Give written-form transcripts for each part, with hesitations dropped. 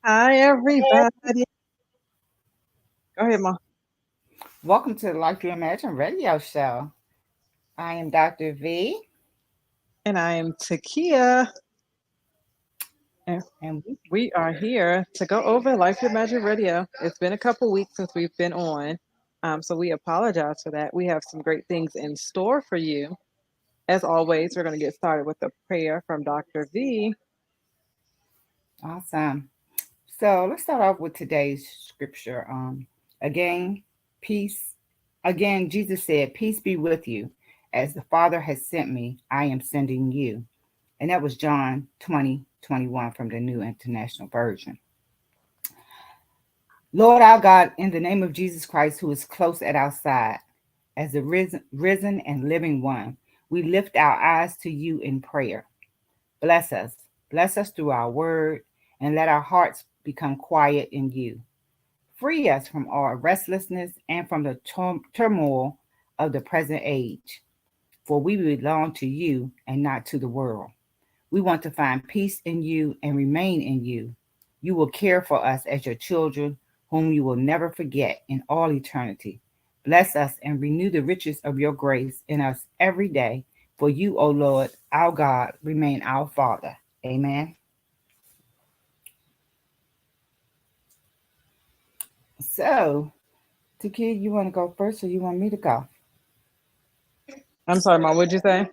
Hi, everybody. Go ahead, Mom. Welcome to the Like You Imagine radio show. I am Dr. V, And I am Takia. And and we are here to go over Life Your Magic Radio. It's been a couple weeks since we've been on. So we apologize for that. We have some great things in store for you. As always, we're going to get started with a prayer from Dr. V. awesome. So let's start off with today's scripture. Again, peace. Again, Jesus said, "Peace be with you. As the Father has sent me, I am sending you." And that was John 20:21 from the New International Version. Lord our God, in the name of Jesus Christ, who is close at our side, as the risen and living one, we lift our eyes to you in prayer. Bless us. Bless us through our word, and let our hearts become quiet in you. Free us from our restlessness and from the turmoil of the present age, for we belong to you and not to the world. We want to find peace in you and remain in you. You will care for us as your children, whom you will never forget in all eternity. Bless us and renew the riches of your grace in us every day. For you, O Lord, our God, remain our Father. Amen. So, Taki, you want to go first or you want me to go? I'm sorry, Mom. What'd you say?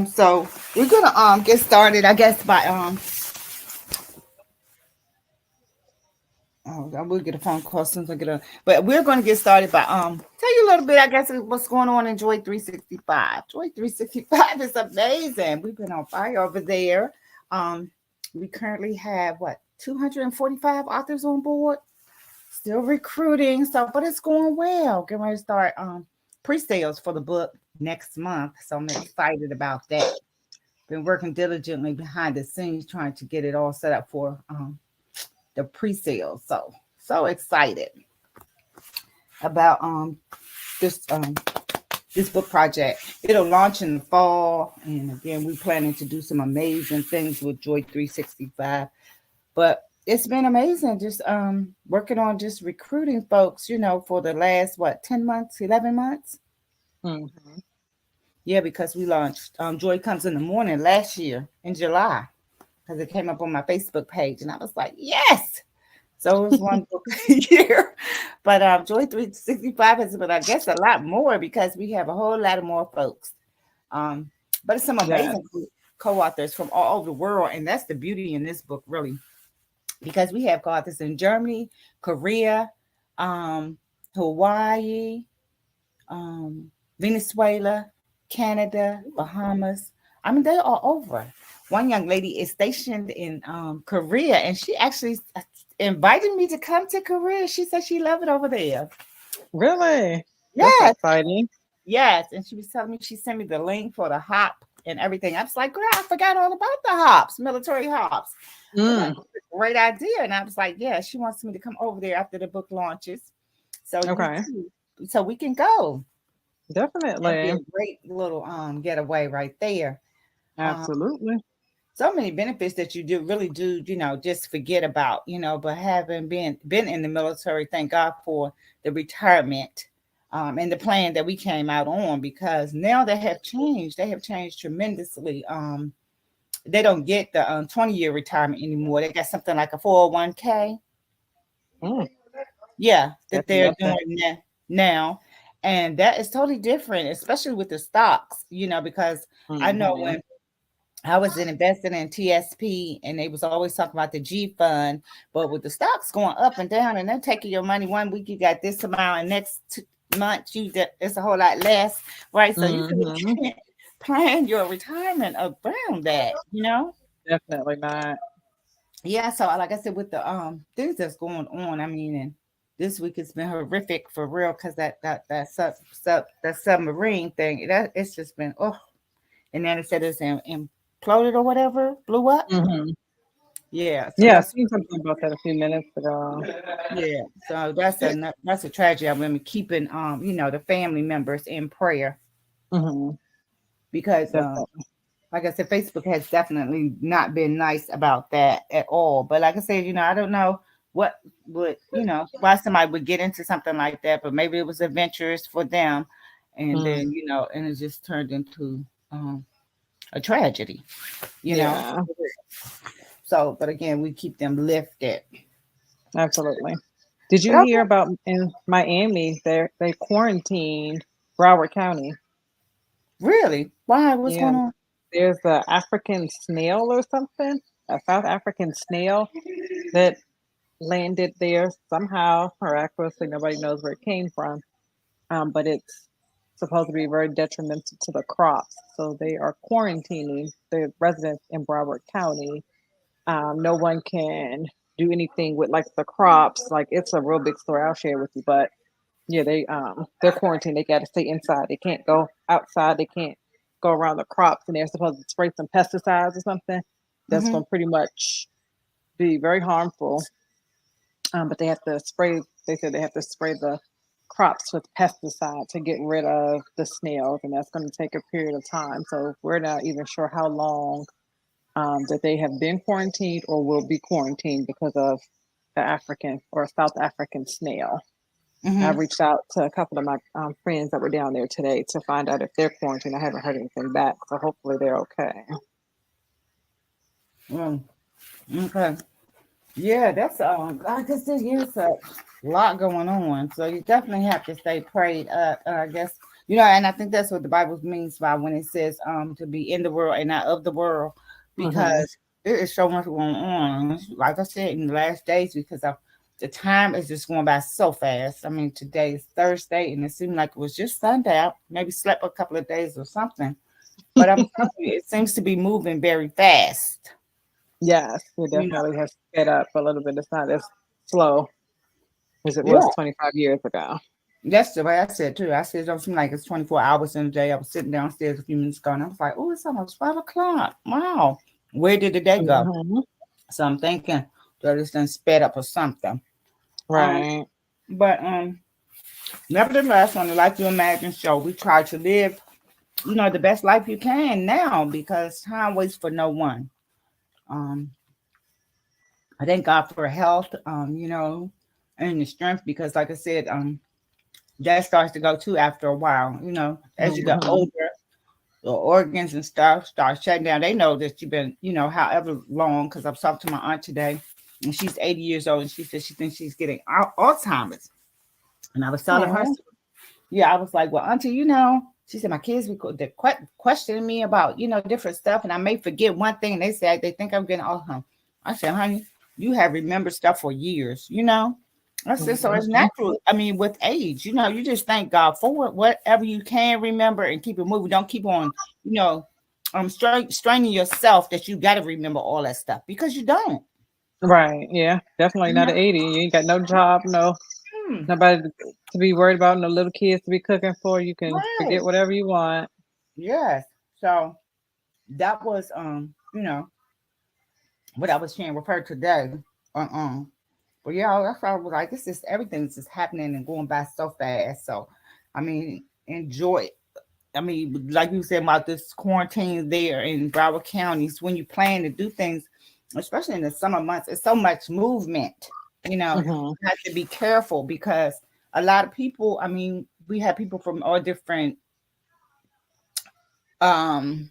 So we're gonna get started, I guess, by oh, I will get a phone call as soon as I get on. But we're going to get started by tell you a little bit, I guess, of what's going on in Joy 365. Joy 365 is amazing. We've been on fire over there. Um, we currently have what 245 authors on board. Still recruiting, so but it's going well. Getting ready to start pre-sales for the book next month, so I'm excited about that. Been working diligently behind the scenes trying to get it all set up for the pre-sales. So excited about this book project. It'll launch in the fall, and again, we're planning to do some amazing things with Joy 365. But it's been amazing just working on just recruiting folks, for the last 10 months, 11 months. Mm-hmm. Yeah, because we launched Joy Comes in the Morning last year in July, because it came up on my Facebook page, and I was like, yes. So it was one book a year. But Joy 365 has been, I guess, a lot more because we have a whole lot of more folks. Um, but it's some Yeah. amazing co-authors from all over the world. And that's the beauty in this book, really, because we have co-authors in Germany, Korea, um, Hawaii, um, Venezuela, Canada, Bahamas. I mean, they are over. One young lady is stationed in Korea, and she actually invited me to come to Korea. She said she loved it over there. Really? That's Yes, exciting. yes. And she was telling me she sent me the link for the hop and everything. I was like, girl, I forgot all about the hops, military hops. But Mm, that's a great idea. And I was like, yeah, she wants me to come over there after the book launches. So you okay. too. So we can go. That'd be Definitely. a great little getaway right there. Um, Absolutely. so many benefits that you do really do, just forget about, but having been in the military, thank God for the retirement and the plan that we came out on, because now they have changed. They have changed tremendously. They don't get the 20-year retirement anymore. They got something like a 401k. Mm, Yeah, that definitely they're love that. doing now. And that is totally different, especially with the stocks, because I know Mm-hmm. when I was invested in TSP, and they was always talking about the G fund, but with the stocks going up and down, and they're taking your money one week, you got this amount, and next month it's a whole lot less, right? So you really Mm-hmm. can't plan your retirement around that. Definitely not. Yeah. So like I said, with the things that's going on, I mean, and this week it's been horrific for real, because that submarine thing, that it's just been and then it said it's imploded or whatever, blew up. Mm-hmm. Yeah, so Yeah, I that's seen something about that a few minutes ago. yeah, so that's a tragedy. I remember keeping the family members in prayer, Mm-hmm. because Definitely. like I said, Facebook has definitely not been nice about that at all. But like I said, I don't know what would, why somebody would get into something like that, but maybe it was adventurous for them. And Mm, then, and it just turned into a tragedy, you know. yeah, So, but again, we keep them lifted. absolutely. Did But you hear about in Miami? They quarantined Broward County. really, why? What's Yeah, going on? there's a African snail or something, a South African snail that landed there somehow miraculously. Nobody knows where it came from, but it's supposed to be very detrimental to the crops. So they are quarantining the residents in Broward County. No one can do anything with like the crops. Like it's a real big story. I'll share with you. But yeah, they're quarantined. They got to stay inside. They can't go outside. They can't go around the crops. And they're supposed to spray some pesticides or something. That's Mm-hmm. going to pretty much be very harmful. But they have to spray. They said they have to spray the crops with pesticide to get rid of the snails, and that's going to take a period of time. So we're not even sure how long that they have been quarantined or will be quarantined because of the African or South African snail. I Mm-hmm. reached out to a couple of my friends that were down there today to find out if they're quarantined. I haven't heard anything back, so hopefully they're okay. Mm, okay. Yeah, that's like I said, yeah, it's a lot going on. So you definitely have to stay prayed up. I guess and I think that's what the Bible means by when it says to be in the world and not of the world, Hmm. because there is so much going on. Like I said, in the last days, because of the time is just going by so fast. I mean, today is Thursday, and it seemed like it was just sundown. Maybe slept a couple of days or something. But I'm telling you, it seems to be moving very fast. Yes, it You know. definitely has sped up a little bit. It's not as slow as it was Yeah. 25 years ago. That's the way I said too. I said it don't seem like it's 24 hours in a day. I was sitting downstairs a few minutes ago and I was like, oh, it's almost 5 o'clock. Wow. Where did the day go? Hmm. So I'm thinking that it's done sped up or something. Um, Right. but nevertheless, on the Life You Imagine show, we try to live, the best life you can now because time waits for no one. Um, I thank God for health, and the strength because like I said, that starts to go too after a while, as you get Hmm. older the organs and stuff start shutting down. They know that you've been, however long, because I was talking to my aunt today, and she's 80 years old, and she said she thinks she's getting Alzheimer's. And I was telling her, Oh. yeah, I was like, well, Auntie, she said, my kids be they're questioning me about, different stuff, and I may forget one thing, and they say they think I'm getting Alzheimer's. I said, honey, you have remembered stuff for years. I said, so it's Hmm. natural. I mean, with age, you just thank God for it. Whatever you can remember and keep it moving. Don't keep on, you know, straining yourself that you got to remember all that stuff because you don't. Right. Yeah. Definitely You not know? at 80. You ain't got no job, no Hmm. nobody to be worried about, no little kids to be cooking for. You can Right. forget whatever you want. Yes. So that was, what I was sharing with her today. Uh-uh. But yeah, that's why I was like, this is everything's just happening and going by so fast. So, I mean, enjoy it. I mean, like you said about this quarantine there in Broward counties, when you plan to do things, especially in the summer months, it's so much movement. Hmm. You have to be careful because a lot of people, I mean, we have people from all different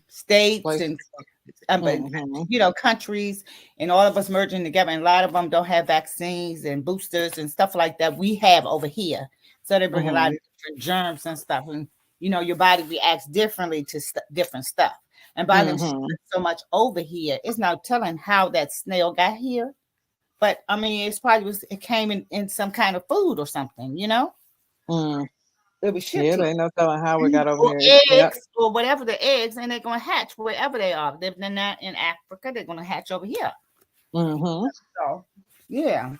states Like, and but hmm. countries, and all of us merging together, and a lot of them don't have vaccines and boosters and stuff like that we have over here, so they bring a lot Hmm. of different germs and stuff, and your body reacts differently to different stuff, and by them Hmm. shipping so much over here, it's not telling how that snail got here, but I mean it came in some kind of food or something. Mm. It was shipped Yeah, here. there ain't no telling how we got over Or here. Yep. eggs or whatever the eggs, and they're gonna hatch wherever they are. If they're not in Africa, they're gonna hatch over here. Hmm. So yeah.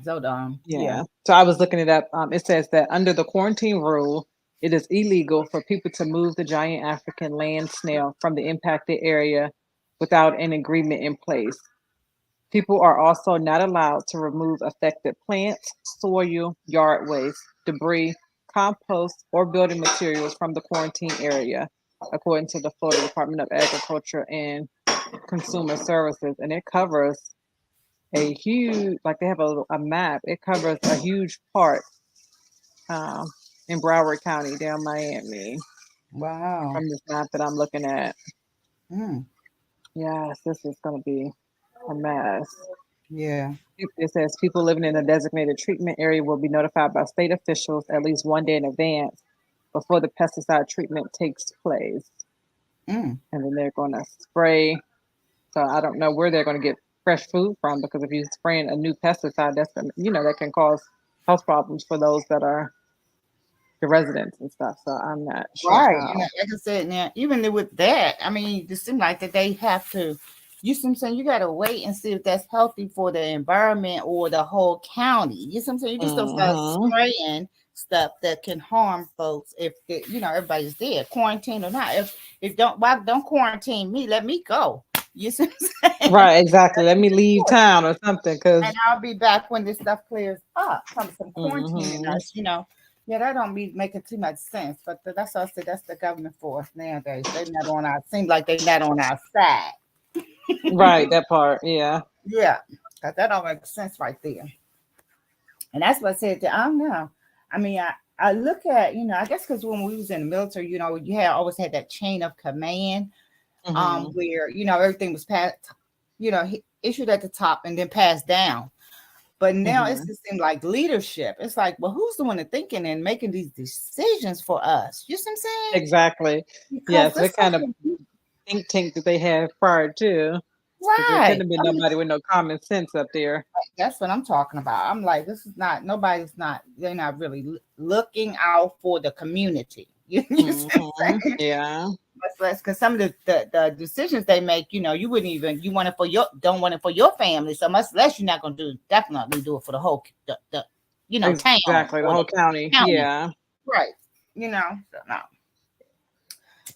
So yeah. Yeah. So I was looking it up. It says that under the quarantine rule, it is illegal for people to move the giant African land snail from the impacted area without an agreement in place. People are also not allowed to remove affected plants, soil, yard waste, debris, compost, or building materials from the quarantine area. according to the Florida Department of Agriculture and Consumer Services, and it covers a huge, like they have a map. It covers a huge part um, in Broward County, down Miami, Wow. from this map that I'm looking at. Mm, Yes, this is going to be a mess. yeah. It says people living in a designated treatment area will be notified by state officials at least one day in advance before the pesticide treatment takes place. Mm, And then they're going to spray. So I don't know where they're going to get fresh food from, because if you're spraying a new pesticide, that's gonna, that can cause health problems for those that are the residents and stuff. So I'm not sure right. how. Like I said, now even with that, I mean, it seems like that they have to. You see what I'm saying? You got to wait and see if that's healthy for the environment or the whole county. You see what I'm saying? You just don't start Hmm. spraying stuff that can harm folks if everybody's there, quarantine or not. If don't why don't quarantine me? Let me go. You see what I'm saying? Right, exactly. Let me leave town or something, And because. I'll be back when this stuff clears up. Some quarantining Hmm. us. Yeah, that don't be making too much sense. But that's what I said. That's the government for us nowadays. They not on our. Seems like they not on our side. Right, that part. Yeah. Yeah, cause that don't make sense right there. And that's what I said. I don't know. I mean, I look at I guess because when we was in the military, you had always had that chain of command, Hmm. where everything was passed, issued at the top and then passed down. But now it Hmm. just seems like leadership. It's like, well, who's doing the thinking and making these decisions for us? You see what I'm saying? Exactly. Because Yes, this what kind stuff of think tank that they have prior to? Because there couldn't right. have been I mean, nobody with no common sense up there. that's what I'm talking about. I'm like, this is not nobody's not. They're not really looking out for the community. You see what I'm Hmm. saying? Yeah. That's because some of the decisions they make, you wouldn't even you want it for your don't want it for your family. So much less you're not gonna definitely do it for the whole the town Exactly. The or the whole county. county. Yeah. Right. So no.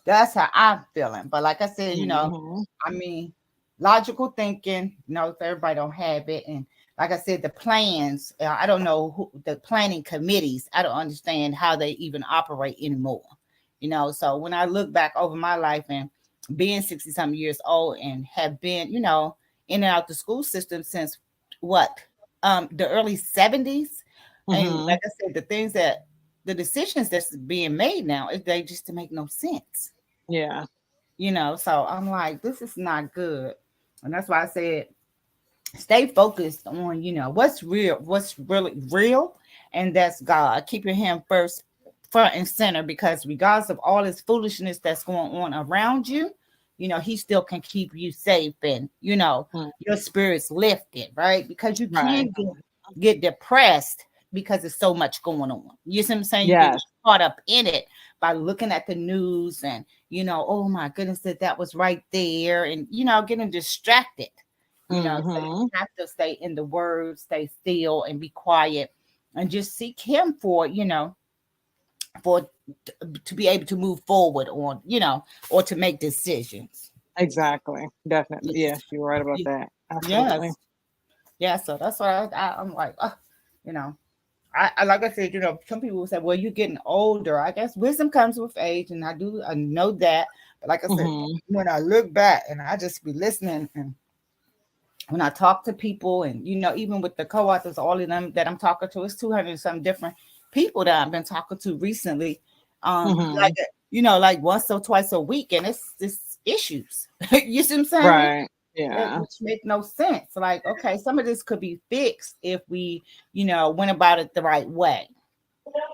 That's how I'm feeling. But like I said, Hmm. I mean, logical thinking, if everybody don't have it. And like I said, the plans, I don't know who the planning committees, I don't understand how they even operate anymore. So when I look back over my life and being 60 something years old and have been, in and out the school system since what? The early 70s. And Hmm. like I said, the decisions that's being made now, they just to make no sense. Yeah. So I'm like, this is not good. And that's why I said, stay focused on, what's real, what's really real, and that's God. Keeping Him first, front and center, because regardless of all this foolishness that's going on around you, He still can keep you safe and, Mm. your spirits lifted, right? Because you Right. can't get depressed because there's so much going on. You see what I'm saying? You get Yes. caught up in it by looking at the news and, oh my goodness, that was right there, and, getting distracted. So you Hmm. have to stay in the word, stay still and be quiet and just seek Him for, for to be able to move forward on, or to make decisions. Exactly. Definitely. Yes. Yes, you're right about that. Absolutely. Yes. Yeah. So that's why I'm like, you know, I like I said, some people will say, well, you're getting older. I guess wisdom comes with age, and I know that. But like I said, Hmm. when I look back and I just be listening, and when I talk to people, and even with the co-authors, all of them that I'm talking to, it's 200 some different people that I've been talking to recently. Hmm. Like like once or twice a week, and it's issues. You see what I'm saying? Right. Yeah. Which make no sense. Like, okay, some of this could be fixed if we, went about it the right way.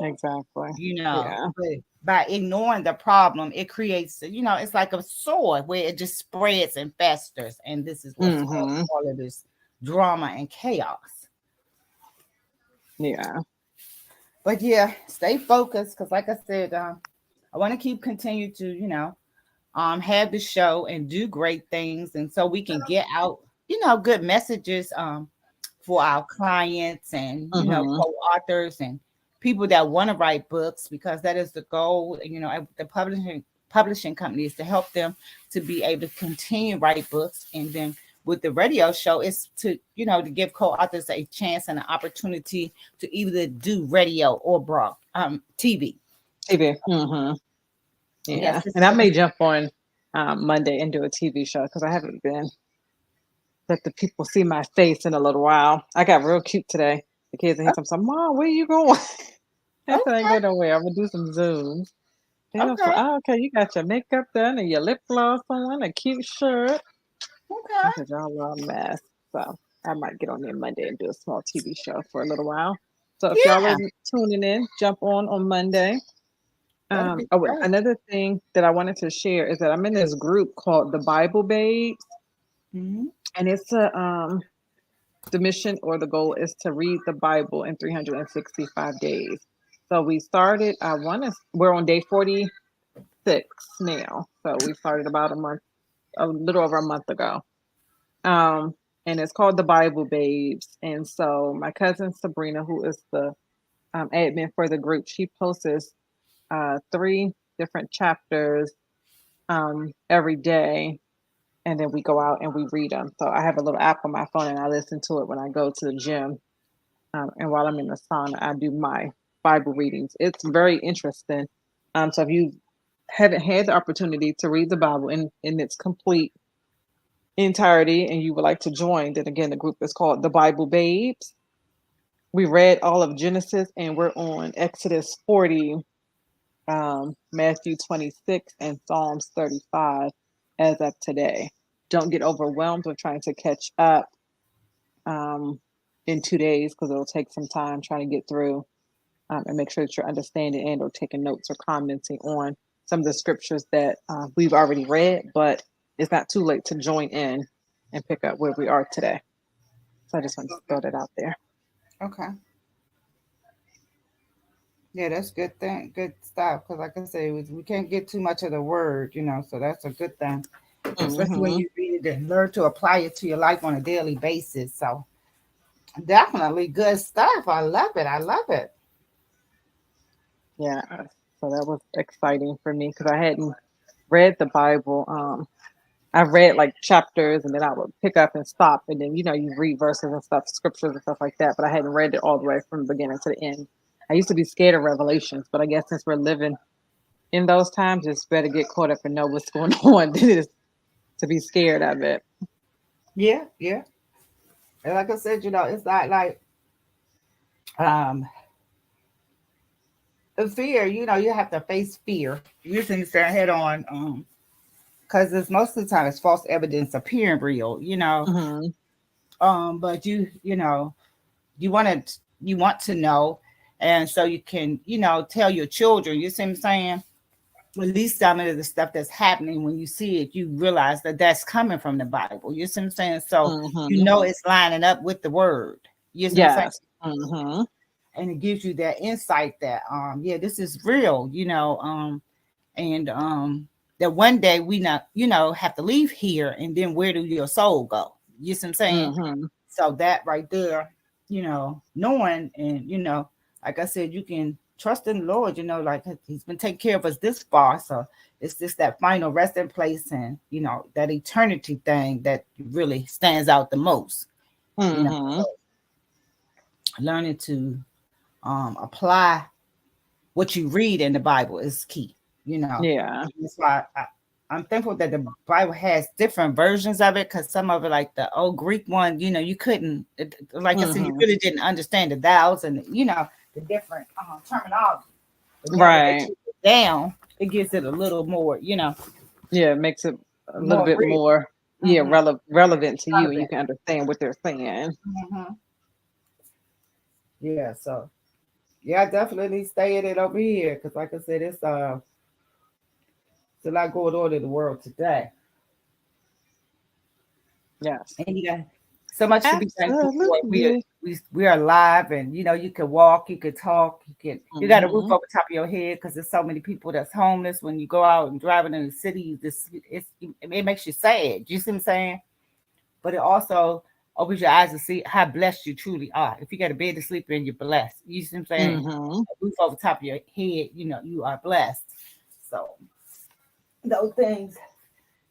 Exactly. Yeah. But by ignoring the problem, it creates, it's like a sword where it just spreads and festers, and this is what's causing Hmm. all of this drama and chaos. Yeah. But yeah, stay focused, because like I said, I want to keep continue to, have the show and do great things, and so we can get out, good messages for our clients and Hmm. co-authors and people that want to write books, because that is the goal. The publishing company is to help them to be able to continue write books, and then with the radio show is to to give co-authors a chance and an opportunity to either do radio or TV. TV. Hmm. Yeah, Yes, this and is I what may jump on Monday and do a TV show because I haven't been let the people see my face in a little while. I got real cute today. The kids in here, I'm Mom, where you going? I said, I ain't okay, going nowhere. I'm gonna do some Zooms. They was like, okay, oh, okay, you got your makeup done and your lip gloss on, a cute shirt. I okay. said, y'all are a mess. So I might get on there Monday and do a small TV show for a little while. So if y'all are Yeah, tuning in, jump on Monday. that'd be Oh, and great. another thing that I wanted to share is that I'm in this group called the Bible Babes, Mm-hmm. and it's the mission or the goal is to read the Bible in 365 days. So we started. We're on day 46 now. So we started about a little over a month ago. Um, and it's called the Bible Babes. And so my cousin Sabrina, who is the admin for the group, she posts three different chapters every day, and then we go out and we read them. So I have a little app on my phone, and I listen to it when I go to the gym. And while I'm in the sauna, I do my Bible readings. It's very interesting. So if you haven't had the opportunity to read the Bible in its complete entirety and you would like to join, then again, the group is called the Bible Babes. We read all of Genesis and we're on Exodus 40, Matthew 26, and Psalms 35 as of today. Don't get overwhelmed with trying to catch up um, in 2 days because it'll take some time trying to get through and make sure that you're understanding and or taking notes or commenting on some of the scriptures that we've already read, but it's not too late to join in and pick up where we are today. So I just wanted to Okay, throw that out there. okay. Yeah, that's good thing, good stuff. Because like I say, we can't get too much of the word, so that's a good thing. Especially when Hmm. you read it and learn to apply it to your life on a daily basis. So definitely good stuff. I love it. I love it. Yeah. So that was exciting for me because I hadn't read the Bible. I read like chapters and then I would pick up and stop and then you read verses and stuff, scriptures and stuff like that. But I hadn't read it all the way from the beginning to the end. I used to be scared of Revelations, but I guess since we're living in those times, it's better get caught up and know what's going on than it is to be scared of it. Yeah, yeah. And like I said, it's not like um the fear. You have to face fear. You just need to stand head on. Because it's most of the time it's false evidence appearing real. Hmm. But you want to know, and so you can tell your children. You see what I'm saying? At least some of the stuff that's happening, when you see it, you realize that that's coming from the Bible. You see what I'm saying? So Hmm. it's lining up with the word. You see what I'm saying? Yes. Hmm. And it gives you that insight that yeah, this is real. And that one day we not have to leave here, and then where do your soul go? You see what I'm saying? Hmm. So that right there, knowing, and like I said, you can trust in the Lord. Like He's been taking care of us this far. So it's just that final resting place, and that eternity thing that really stands out the most. Hmm. So learning to apply what you read in the Bible is key. Yeah. That's why I'm thankful that the Bible has different versions of it, because some of it, like the old Greek one, you couldn't, like I said, you Hmm. really didn't understand the thous and the different terminology. But now that they Right. took it down, it gives it a little more, Yeah, it makes it a little more bit real. more, yeah, Mm-hmm. relevant to you, and you Relevant. can understand what they're saying. Mm-hmm. Yeah. So yeah, definitely stay in it over here, because like I said, it's a lot going on in the world today. Yes, And you got so much to be thankful for. absolutely. We are alive, and you can walk, you can talk, you got a roof Hmm. over top of your head, because there's so many people that's homeless. When you go out and driving in the city, it makes you sad. You see what I'm saying? But it also opens your eyes to see how blessed you truly are. If you got a bed to sleep in, you're blessed. You see what I'm saying? Hmm. A roof over top of your head, you are blessed. So those things,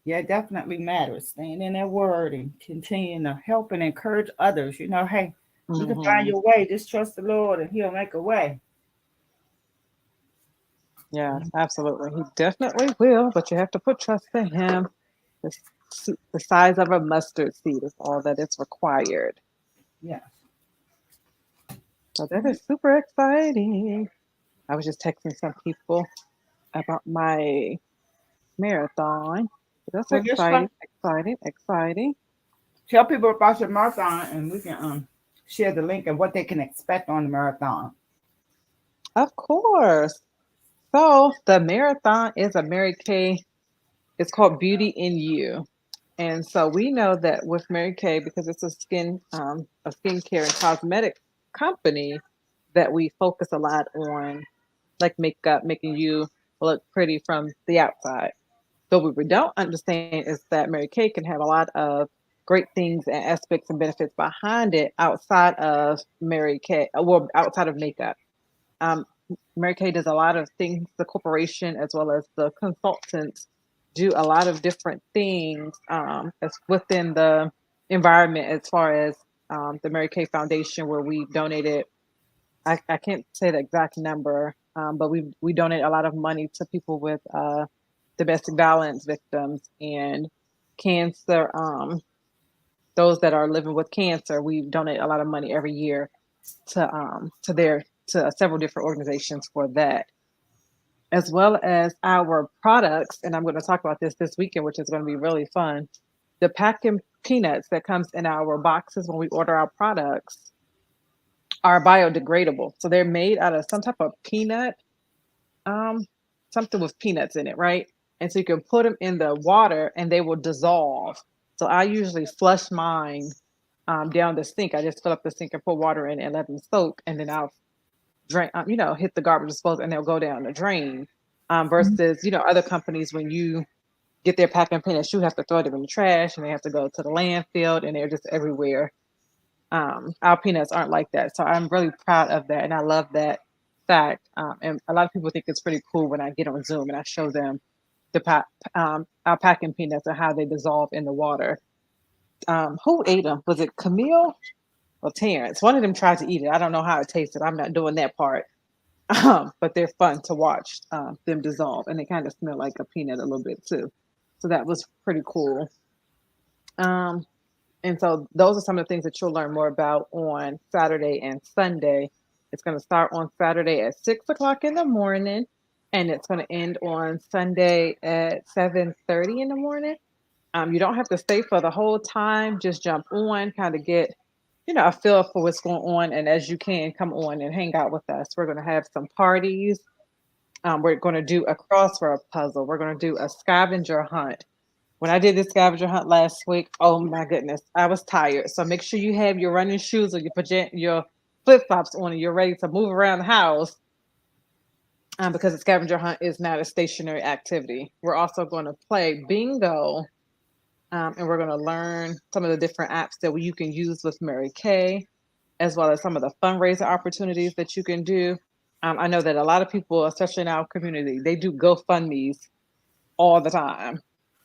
yeah, definitely matters. Staying in that word and continuing to help and encourage others. Hey, you can find Hmm. your way. Just trust the Lord, and He'll make a way. Yes, absolutely. He definitely will, but you have to put trust in him. The size of a mustard seed is all that is required. Yes. So that is super exciting. I was just texting some people about my marathon. That's Well, just exciting, exciting, exciting. tell people about your marathon, and we can share the link and what they can expect on the marathon. Of course. So the marathon is a Mary Kay. It's called Beauty in You. And so we know that with Mary Kay, because it's a skincare and cosmetic company, that we focus a lot on like makeup, making you look pretty from the outside. But what we don't understand is that Mary Kay can have a lot of great things and aspects and benefits behind it outside of Mary Kay, well, outside of makeup. Um, Mary Kay does a lot of things. The corporation, as well as the consultants, do a lot of different things as within the environment, as far as the Mary Kay Foundation, where we donated. I can't say the exact number, but we donate a lot of money to people with domestic violence victims and cancer. Those that are living with cancer, we donate a lot of money every year to several different organizations for that, as well as our products. And I'm going to talk about this weekend, which is going to be really fun. The packing peanuts that comes in our boxes when we order our products are biodegradable. So they're made out of some type of peanut, um, something with peanuts in it, right? And so you can put them in the water and they will dissolve. So I usually flush mine down the sink. I just fill up the sink and put water in it and let them soak, and then I'll drain, hit the garbage disposal, and they'll go down the drain. Versus, other companies, when you get their packing peanuts, you have to throw them in the trash and they have to go to the landfill and they're just everywhere. Our peanuts aren't like that. So I'm really proud of that. And I love that fact. And a lot of people think it's pretty cool when I get on Zoom and I show them our packing peanuts and how they dissolve in the water. Who ate them? Was it Camille or Terrence? One of them tried to eat it. I don't know how it tasted. I'm not doing that part. But they're fun to watch them dissolve, and they kind of smell like a peanut a little bit too. So that was pretty cool. Um, and so those are some of the things that you'll learn more about on Saturday and Sunday. It's going to start on Saturday at 6 o'clock in the morning, and it's going to end on Sunday at 7:30 in the morning. You don't have to stay for the whole time. Just jump on, kind of get a feel for what's going on, and as you can, come on and hang out with us. We're going to have some parties. We're going to do a crossword puzzle. We're going to do a scavenger hunt. When I did this scavenger hunt last week, oh my goodness, I was tired. So make sure you have your running shoes or your flip flops on, and you're ready to move around the house. Because the scavenger hunt is not a stationary activity. We're also going to play bingo, and we're going to learn some of the different apps that you can use with Mary Kay, as well as some of the fundraiser opportunities that you can do. I know that a lot of people, especially in our community, they do GoFundMe's all the time.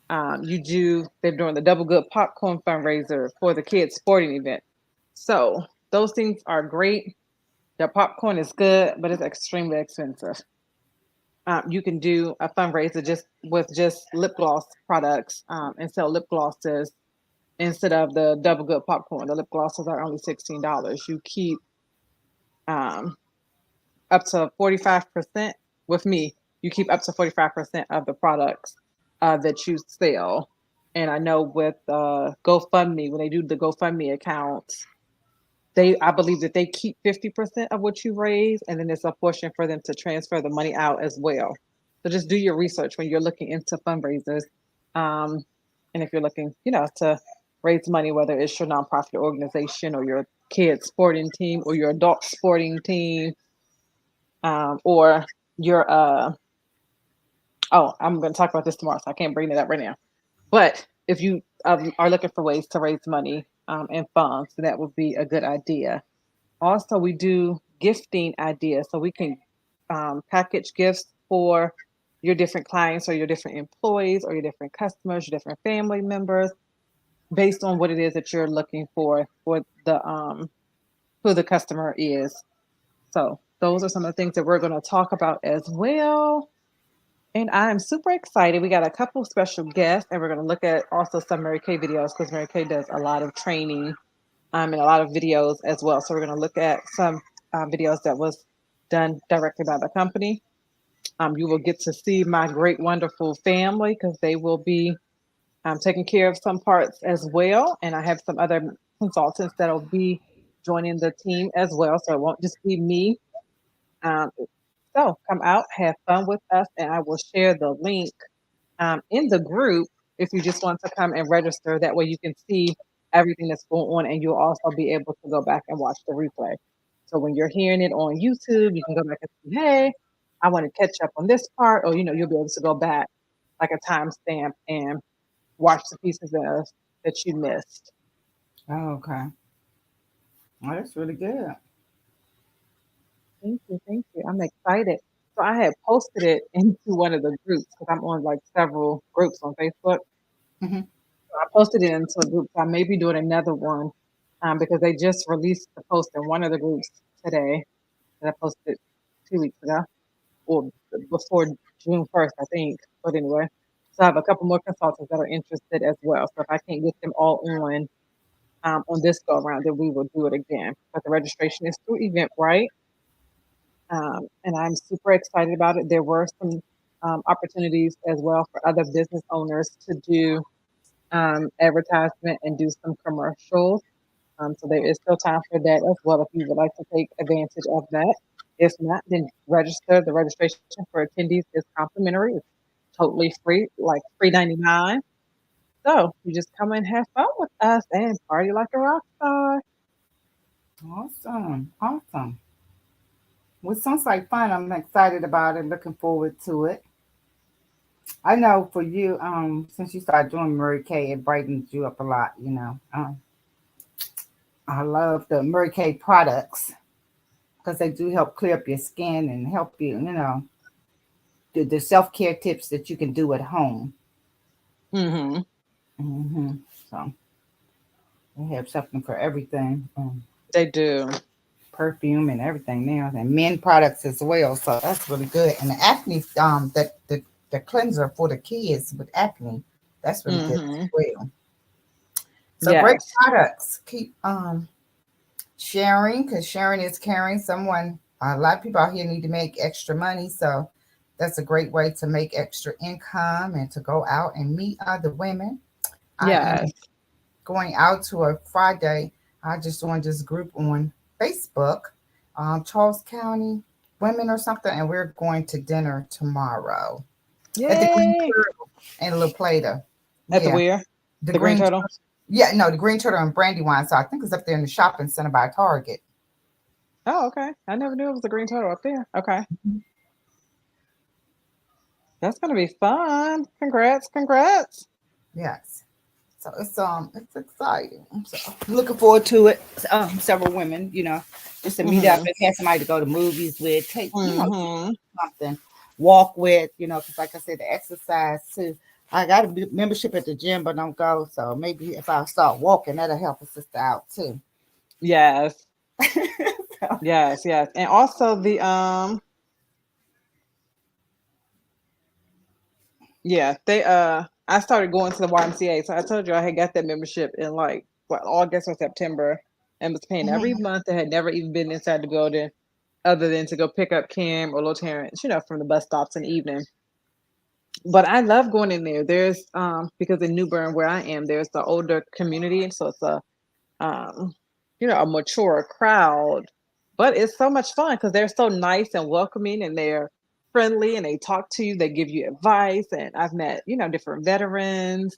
They're doing the Double Good Popcorn fundraiser for the kids' sporting event. So those things are great. The popcorn is good, but it's extremely expensive. You can do a fundraiser just with just lip gloss products and sell lip glosses instead of the Double Good popcorn. The lip glosses are only $16. You keep um, up to 45% with me. You keep up to 45% of the products that you sell. And I know with GoFundMe, when they do the GoFundMe accounts, I believe that they keep 50% of what you raise, and then there's a portion for them to transfer the money out as well. So just do your research when you're looking into fundraisers. Um, and if you're looking, to raise money, whether it's your nonprofit organization or your kids sporting team or your adult sporting team, or your oh, I'm going to talk about this tomorrow, so I can't bring it up right now. But if you are looking for ways to raise money and funds, then that would be a good idea. Also, we do gifting ideas, so we can package gifts for your different clients or your different employees or your different customers, your different family members, based on what it is that you're looking for the who the customer is. So those are some of the things that we're going to talk about as well. And I'm super excited. We got a couple special guests, and we're going to look at also some Mary Kay videos because Mary Kay does a lot of training and a lot of videos as well. So we're going to look at some videos that was done directly by the company. You will get to see my great, wonderful family because they will be taking care of some parts as well. And I have some other consultants that will be joining the team as well. So it won't just be me. Um, so come out, have fun with us, and I will share the link in the group if you just want to come and register. That way you can see everything that's going on, and you'll also be able to go back and watch the replay. So when you're hearing it on YouTube, you can go back and see, hey, I want to catch up on this part, or you'll be able to go back like a timestamp and watch the pieces that you missed. Oh, okay. Oh, that's really good. Thank you, thank you. I'm excited. So I had posted it into one of the groups because I'm on like several groups on Facebook. Hmm. I posted it into a group. So I may be doing another one because they just released the post in one of the groups today that I posted 2 weeks ago or before June 1st, I think. But anyway, so I have a couple more consultants that are interested as well. So if I can't get them all on this go around, then we will do it again. But the registration is through Eventbrite, and I'm super excited about it. There were some opportunities as well for other business owners to do advertisement and do some commercials. So there is still time for that as well if you would like to take advantage of that. If not, then register. The registration for attendees is complimentary. It's totally free, like $3.99. So you just come and have fun with us and party like a rock star. Awesome. Awesome. Well, it sounds like fun. I'm excited about it. Looking forward to it. I know for you, since you started doing Murray Kay, it brightens you up a lot. I love the Murray Kay products because they do help clear up your skin and help you. The self care tips that you can do at home. Hmm. Hmm. So they have something for everything. They do. Perfume and everything now, and men products as well. So that's really good. And the acne, the cleanser for the kids with acne, that's really good as Hmm. well. So great Yes. products. Keep sharing because sharing is caring. A lot of people out here need to make extra money, so that's a great way to make extra income and to go out and meet other women. I am Yes. going out to a Friday. I just joined this group on Facebook, Charles County Women or something, and we're going to dinner tomorrow at the Green Yay. Turtle and La Plata. At the Yeah, where? the The Green Green. Turtle? Yeah, no, the Green Turtle and Brandywine. So I think it's up there in the shopping center by Target. Oh, okay. I never knew it was the Green Turtle up there. Okay. That's gonna be fun. Congrats, congrats. Yes. So it's exciting. So I'm looking forward to it. Several women, just to meet up Hmm. and have somebody to go to movies with, take Hmm. something, walk with, because like I said, the exercise too. I got a membership at the gym, but don't go. So maybe if I start walking, that'll help a sister out too. Yes. So, Yes, yes. And also they I started going to the YMCA. So I told you I had got that membership in like what August or September and was paying every mhm. month. I had never even been inside the building other than to go pick up Kim or Lil Terrence, from the bus stops in the evening. But I love going in there. There's because in New Bern where I am, there's the older community, and so it's um a mature crowd. But it's so much fun because they're so nice and welcoming, and they're friendly, and they talk to you, they give you advice. And I've met different veterans,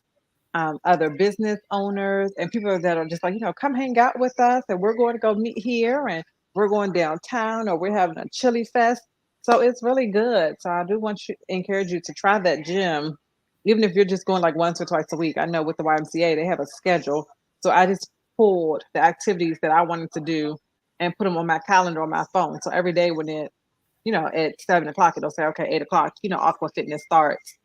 other business owners, and people that are just like, come hang out with us, and we're going to go meet here, and we're going downtown, or we're having a chili fest. So it's really good. So I do want you encourage you to try that gym, even if you're just going like once or twice a week. I know with the YMCA they have a schedule, so I just pulled the activities that I wanted to do and put them on my calendar on my phone. So every day when at 7 o'clock, it'll say, okay, 8 o'clock, Aqua Fitness starts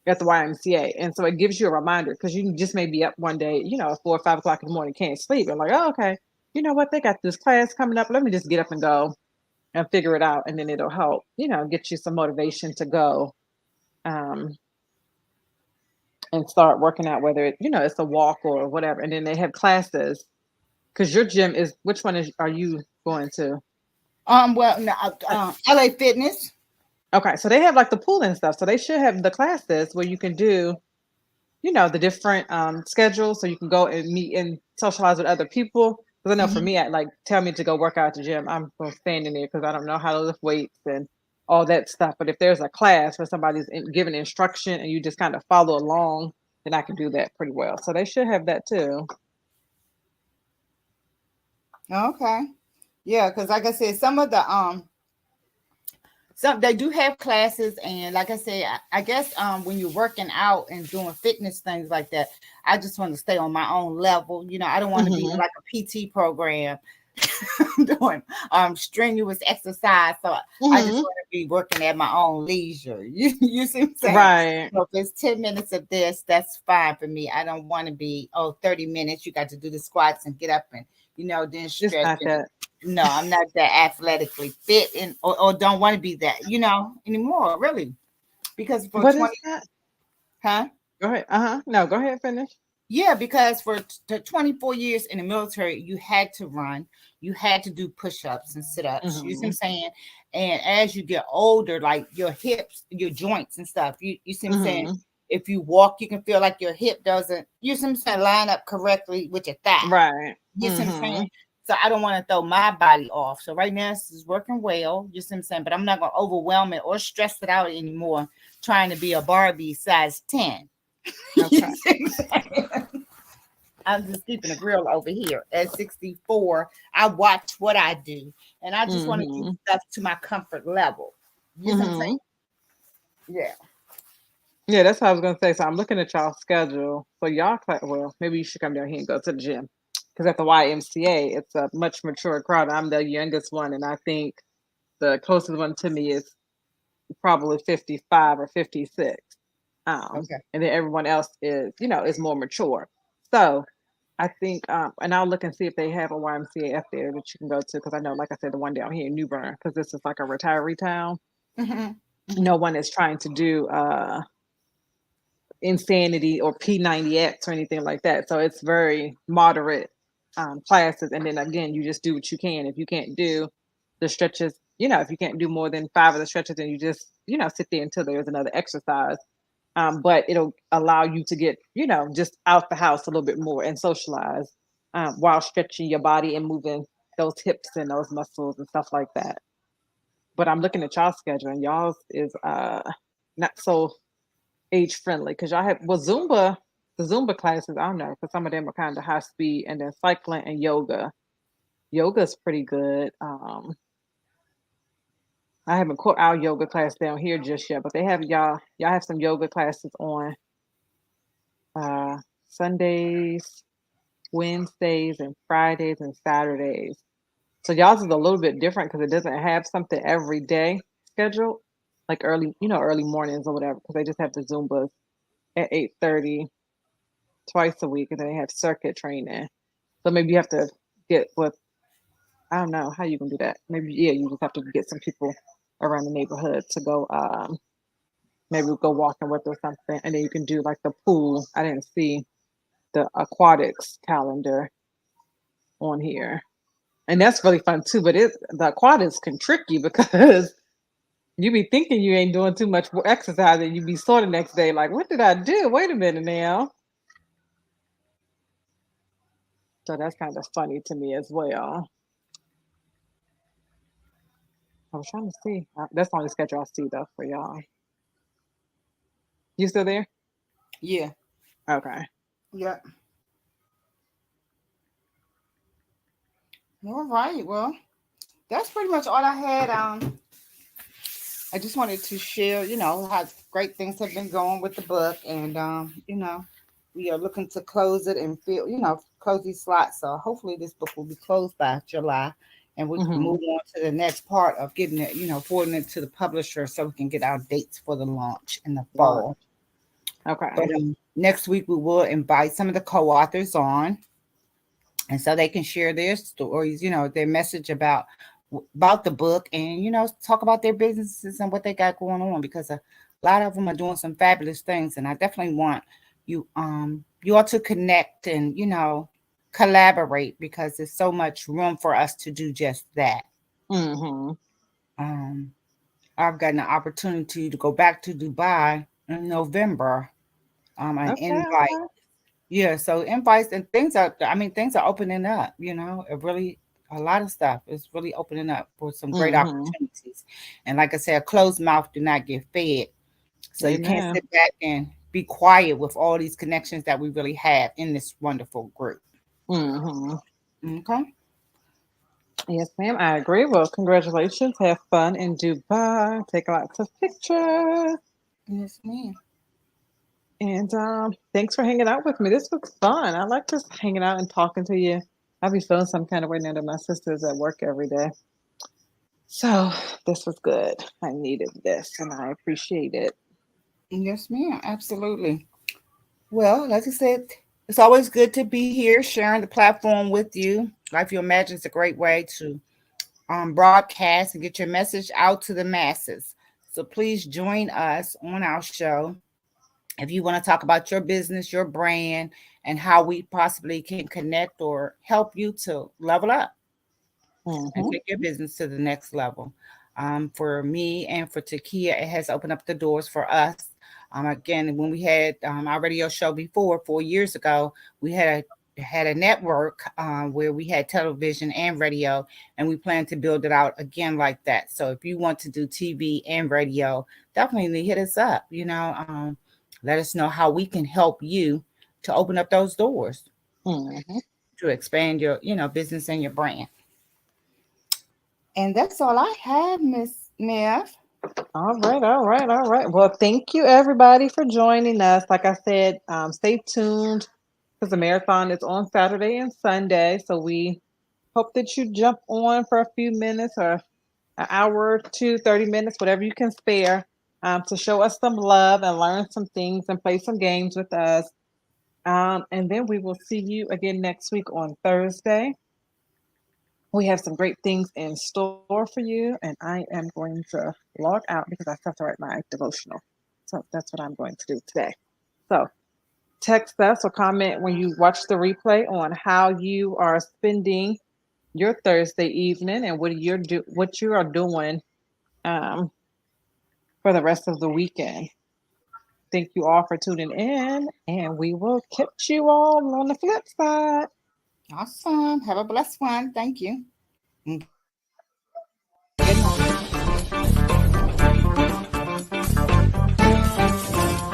at the YMCA. And so it gives you a reminder because you just may be up one day, at 4 or 5 o'clock in the morning, can't sleep. And like, oh, okay, you know what? They got this class coming up. Let me just get up and go and figure it out. And then it'll help, get you some motivation to go. um, and start working out, whether it's a walk or whatever. And then they have classes because your gym is which one are you going to? Well, no, LA Fitness. Okay, so they have like the pool and stuff. So they should have the classes where you can do, the different schedules, so you can go and meet and socialize with other people. Because I know for Mhm. me, like tell me to go work out at the gym, I'm going to stand in there because I don't know how to lift weights and all that stuff. But if there's a class where somebody's giving instruction and you just kind of follow along, then I can do that pretty well. So they should have that too. Okay. Yeah, because like I said, some of the some they do have classes, and like I said, I guess when you're working out and doing fitness things like that, I just want to stay on my own level. I don't want to be Hmm. like a PT program doing strenuous exercise. So I just Hmm. want to be working at my own leisure. You see what I'm saying? Right. So if it's 10 minutes of this, that's fine for me. I don't want to be 30 minutes. You got to do the squats and get up and then It's stretch not and that. no, I'm not that athletically fit and or don't want to be that, anymore, really. Because for But it's 20, not. huh? Go ahead. No, go ahead. Finish. Yeah, because for the 24 years in the military, you had to run, you had to do push-ups and sit-ups. You see what I'm Hmm. saying? And as you get older, like your hips, your joints and stuff, you see what I'm saying? Hmm. If you walk, you can feel like your hip doesn't, you see what I'm saying, line up correctly with your thigh. Right. You see what I'm saying? Hmm. So I don't want to throw my body off. So right now this is working well. You see what I'm saying? But I'm not gonna overwhelm it or stress it out anymore trying to be a Barbie size 10. You Okay. see what I'm saying? I'm just keeping it real over here. At 64, I watch what I do. And I just want to do Hmm. stuff to my comfort level. You see what I'm Hmm. saying? Yeah. Yeah, that's what I was gonna say. So I'm looking at y'all schedule. So y'all, well, maybe you should come down here and go to the gym because at the YMCA, it's a much mature crowd. I'm the youngest one, and I think the closest one to me is probably 55 or 56. Okay. And then everyone else is more mature. So I think, and I'll look and see if they have a YMCA up there that you can go to because I know, like I said, the one down here in New Bern, because this is like a retiree town. Hmm. Hmm. No one is trying to do Insanity or P90X or anything like that. So it's very moderate classes. And then again, you just do what you can. If you can't do the stretches, if you can't do more than five of the stretches, then you just, sit there until there's another exercise. But it'll allow you to get, just out the house a little bit more and socialize while stretching your body and moving those hips and those muscles and stuff like that. But I'm looking at y'all's schedule and y'all's is not so age friendly because y'all have the Zumba classes. I don't know because some of them are kind of high speed, and then cycling and yoga. Yoga is pretty good. I haven't caught our yoga class down here just yet, but they have y'all have some yoga classes on uh, Sundays, Wednesdays, and Fridays and Saturdays. So y'all's is a little bit different because it doesn't have something every day scheduled, like early mornings or whatever. Because they just have the Zumbas at 8:30 twice a week, and then they have circuit training. So maybe you have to get with I don't know how you can do that. Maybe you just have to get some people around the neighborhood to go. Maybe go walking with or something, and then you can do like the pool. I didn't see the aquatics calendar on here, and that's really fun too. But the aquatics can trick you because you be thinking you ain't doing too much exercise, and you be sore the next day like, what did I do? Wait a minute now. So that's kind of funny to me as well. I was trying to see. That's the only schedule I see though for y'all. You still there? Yeah. Okay. Yeah. All right. Well, that's pretty much all I had. I just wanted to share, how great things have been going with the book, and we are looking to close it and close these slots. So hopefully, this book will be closed by July, and we can Mm-hmm. move on to the next part of getting it, forwarding it to the publisher, so we can get our dates for the launch in the Launch. fall. But Okay. next week we will invite some of the co-authors on, and so they can share their stories, their message about the book, and talk about their businesses and what they got going on, because A lot of them are doing some fabulous things, and I definitely want you all to connect and collaborate, because there's so much room for us to do just that. Mm-hmm. Um, I've gotten an opportunity to go back to Dubai in November. An Okay, invite. okay. Yeah, so invites and things are, I mean, things are opening up, it really, a lot of stuff is really opening up for some great Mm-hmm. opportunities. And like I said, a closed mouth do not get fed. So you can't Amen. sit back and be quiet with all these connections that we really have in this wonderful group. Mm-hmm. Okay. Yes, ma'am. I agree. Well, congratulations. Have fun in Dubai. Take lots of pictures. Yes, ma'am. And thanks for hanging out with me. This was fun. I like just hanging out and talking to you. I'll be feeling some kind of way now that my sister's at work every day. So this was good. I needed this and I appreciate it. Yes, ma'am. Absolutely. Well, like I said, it's always good to be here sharing the platform with you. Life You Imagine is a great way to broadcast and get your message out to the masses. So please join us on our show if you want to talk about your business, your brand, and how we possibly can connect or help you to level up and Mm-hmm. take your business to the next level. For me and for Takia, it has opened up the doors for us. Again, when we had our radio show before, 4 years ago, we had a network where we had television and radio, and we plan to build it out again like that. So if you want to do TV and radio, definitely hit us up. Let us know how we can help you to open up those doors Mm-hmm. to expand your business and your brand. And that's all I have, Miss Neff. All right, all right, all right. Well, thank you everybody for joining us. Like I said, stay tuned because the marathon is on Saturday and Sunday. So we hope that you jump on for a few minutes or an hour or two, 30 minutes, whatever you can spare, to show us some love and learn some things and play some games with us. And then we will see you again next week on Thursday. We have some great things in store for you, and I am going to log out because I still have to write my devotional. So that's what I'm going to do today. So text us or comment when you watch the replay on how you are spending your Thursday evening and what you are doing um, for the rest of the weekend. Thank you all for tuning in, and we will catch you all on the flip side. Awesome. Have a blessed one. Thank you. Bye.